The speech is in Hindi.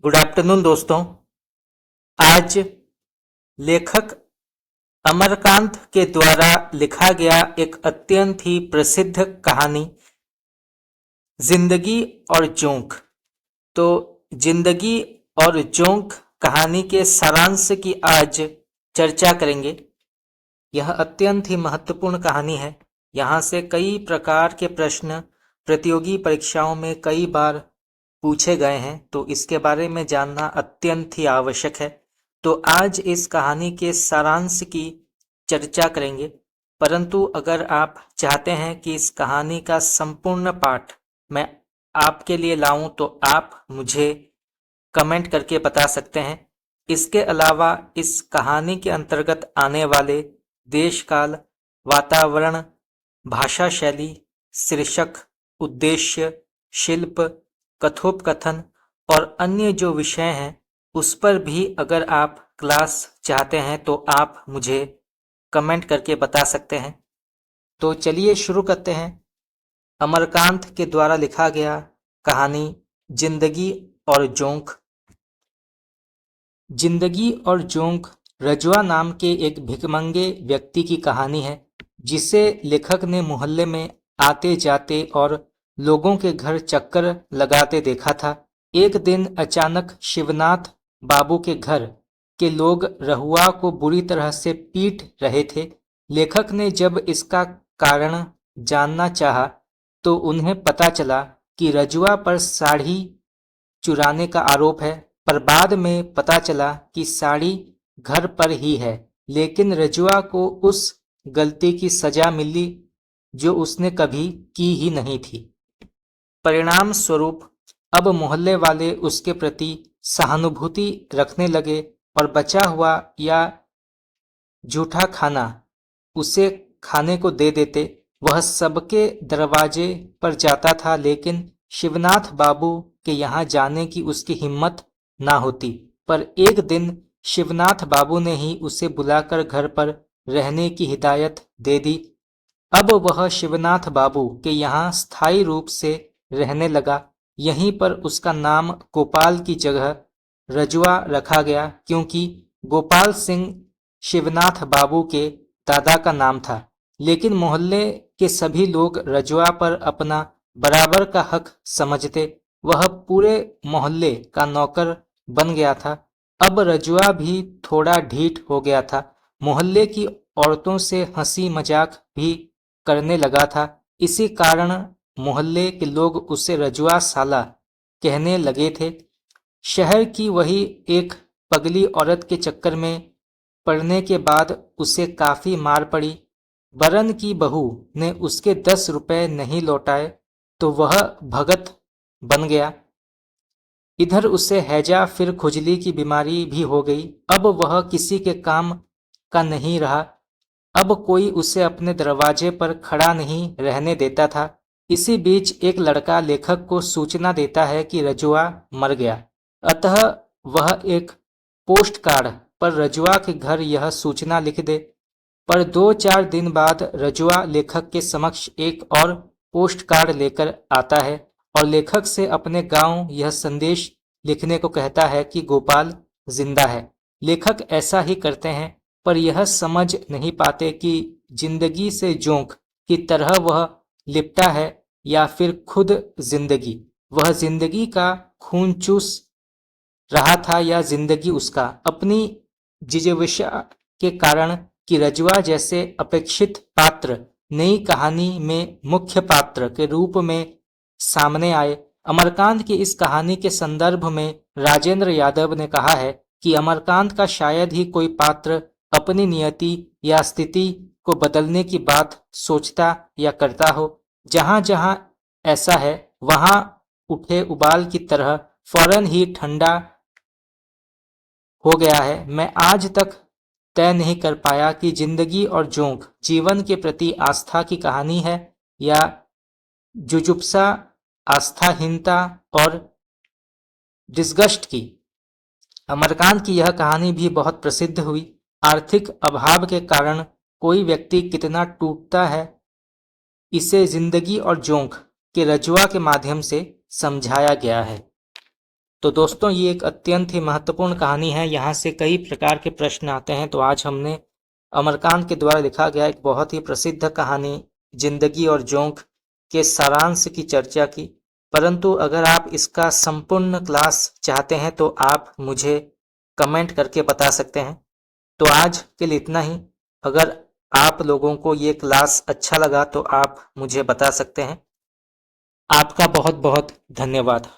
गुड आफ्टरनून दोस्तों। आज लेखक अमरकांत के द्वारा लिखा गया एक अत्यंत ही प्रसिद्ध कहानी जिंदगी और जोंक। तो जिंदगी और जोंक कहानी के सारांश की आज चर्चा करेंगे। यह अत्यंत ही महत्वपूर्ण कहानी है। यहाँ से कई प्रकार के प्रश्न प्रतियोगी परीक्षाओं में कई बार पूछे गए हैं, तो इसके बारे में जानना अत्यंत ही आवश्यक है। तो आज इस कहानी के सारांश की चर्चा करेंगे। परंतु अगर आप चाहते हैं कि इस कहानी का संपूर्ण पाठ मैं आपके लिए लाऊं, तो आप मुझे कमेंट करके बता सकते हैं। इसके अलावा इस कहानी के अंतर्गत आने वाले देश काल, वातावरण, भाषा शैली, शीर्षक, उद्देश्य, शिल्प, कथोपकथन और अन्य जो विषय हैं उस पर भी अगर आप क्लास चाहते हैं तो आप मुझे कमेंट करके बता सकते हैं। तो चलिए शुरू करते हैं। अमरकांत के द्वारा लिखा गया कहानी जिंदगी और जोंक। जिंदगी और जोंक रजवा नाम के एक भिखमंगे व्यक्ति की कहानी है, जिसे लेखक ने मोहल्ले में आते जाते और लोगों के घर चक्कर लगाते देखा था। एक दिन अचानक शिवनाथ बाबू के घर के लोग रहुआ को बुरी तरह से पीट रहे थे। लेखक ने जब इसका कारण जानना चाहा तो उन्हें पता चला कि रजुआ पर साड़ी चुराने का आरोप है, पर बाद में पता चला कि साड़ी घर पर ही है। लेकिन रजुआ को उस गलती की सजा मिली जो उसने कभी की ही नहीं थी। परिणाम स्वरूप अब मोहल्ले वाले उसके प्रति सहानुभूति रखने लगे और बचा हुआ या जूठा खाना उसे खाने को दे देते। वह सबके दरवाजे पर जाता था, लेकिन शिवनाथ बाबू के यहाँ जाने की उसकी हिम्मत ना होती। पर एक दिन शिवनाथ बाबू ने ही उसे बुलाकर घर पर रहने की हिदायत दे दी। अब वह शिवनाथ बाबू के यहाँ स्थायी रूप से रहने लगा। यहीं पर उसका नाम गोपाल की जगह रजुआ रखा गया, क्योंकि गोपाल सिंह शिवनाथ बाबू के दादा का नाम था। लेकिन मोहल्ले के सभी लोग रजुआ पर अपना बराबर का हक समझते। वह पूरे मोहल्ले का नौकर बन गया था। अब रजुआ भी थोड़ा ढीठ हो गया था। मोहल्ले की औरतों से हंसी मजाक भी करने लगा था। इसी कारण मोहल्ले के लोग उसे रजुआ साला कहने लगे थे। शहर की वही एक पगली औरत के चक्कर में पड़ने के बाद उसे काफी मार पड़ी। बरन की बहू ने उसके 10 रुपए नहीं लौटाए तो वह भगत बन गया। इधर उसे हैजा फिर खुजली की बीमारी भी हो गई। अब वह किसी के काम का नहीं रहा। अब कोई उसे अपने दरवाजे पर खड़ा नहीं रहने देता था। इसी बीच एक लड़का लेखक को सूचना देता है कि रजुआ मर गया। अतः वह एक पोस्ट कार्ड पर रजुआ के घर यह सूचना लिख दे। पर 2-4 दिन बाद रजुआ लेखक के समक्ष एक और पोस्ट कार्ड लेकर आता है और लेखक से अपने गांव यह संदेश लिखने को कहता है कि गोपाल जिंदा है। लेखक ऐसा ही करते हैं, पर यह समझ नहीं पाते कि जिंदगी से जोंक की तरह वह लिपटा है या फिर खुद जिंदगी। वह जिंदगी का खून चूस रहा था या जिंदगी उसका, अपनी जिजीविषा के कारण कि रजुआ जैसे अपेक्षित पात्र नई कहानी में मुख्य पात्र के रूप में सामने आए। अमरकांत की इस कहानी के संदर्भ में राजेंद्र यादव ने कहा है कि अमरकांत का शायद ही कोई पात्र अपनी नियति या स्थिति को बदलने की बात सोचता या करता हो। जहां जहां ऐसा है, वहां उठे उबाल की तरह फौरन ही ठंडा हो गया है। मैं आज तक तय नहीं कर पाया कि जिंदगी और जोंक जीवन के प्रति आस्था की कहानी है या जुजुप्सा, आस्थाहीनता और डिस्गस्ट की। अमरकांत की यह कहानी भी बहुत प्रसिद्ध हुई। आर्थिक अभाव के कारण कोई व्यक्ति कितना टूटता है, इसे जिंदगी और जोंक के रजुआ के माध्यम से समझाया गया है। तो दोस्तों ये एक अत्यंत ही महत्वपूर्ण कहानी है। यहाँ से कई प्रकार के प्रश्न आते हैं। तो आज हमने अमरकांत के द्वारा लिखा गया एक बहुत ही प्रसिद्ध कहानी जिंदगी और जोंक के सारांश की चर्चा की। परंतु अगर आप इसका संपूर्ण क्लास चाहते हैं तो आप मुझे कमेंट करके बता सकते हैं। तो आज के लिए इतना ही। अगर आप लोगों को ये क्लास अच्छा लगा तो आप मुझे बता सकते हैं। आपका बहुत बहुत धन्यवाद।